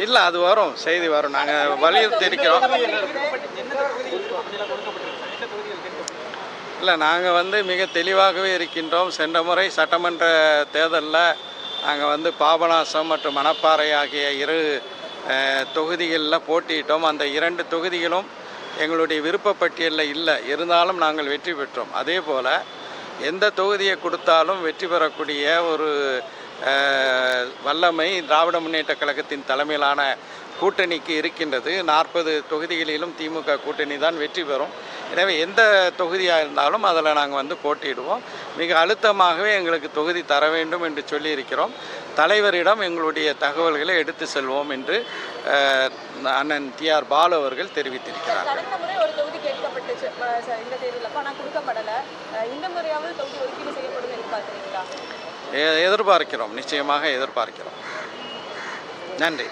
இல்லை, அது வரும், செய்தி வரும். நாங்கள் வலியுறுத்தி இருக்கிறோம். இல்லை, நாங்கள் மிக தெளிவாகவே இருக்கின்றோம். சென்ற முறை சட்டமன்ற தேர்தலில் நாங்கள் பாபநாசம் மற்றும் மணப்பாறை ஆகிய 2 தொகுதிகளில் போட்டியிட்டோம். அந்த 2 தொகுதிகளும் எங்களுடைய விருப்ப பட்டியலில் இல்லை, இருந்தாலும் நாங்கள் வெற்றி பெற்றோம். அதே போல் எந்த தொகுதியை கொடுத்தாலும் வெற்றி பெறக்கூடிய ஒரு வல்லமை திராவிட முன்னேற்ற கழகத்தின் தலைமையிலான கூட்டணிக்கு இருக்கின்றது. 40 தொகுதிகளிலும் திமுக கூட்டணி தான் வெற்றி பெறும். எனவே எந்த தொகுதியாக இருந்தாலும் அதில் நாங்கள் போட்டியிடுவோம். மிக அழுத்தமாகவே எங்களுக்கு தொகுதி தர வேண்டும் என்று சொல்லியிருக்கிறோம். தலைவரிடம் எங்களுடைய தகவல்களை எடுத்து செல்வோம் என்று அண்ணன் டிஆர் பாலு அவர்கள் தெரிவித்திருக்கிறார். எதிர்பார்க்கிறோம், நிச்சயமாக எதிர்பார்க்கிறோம். நன்றி.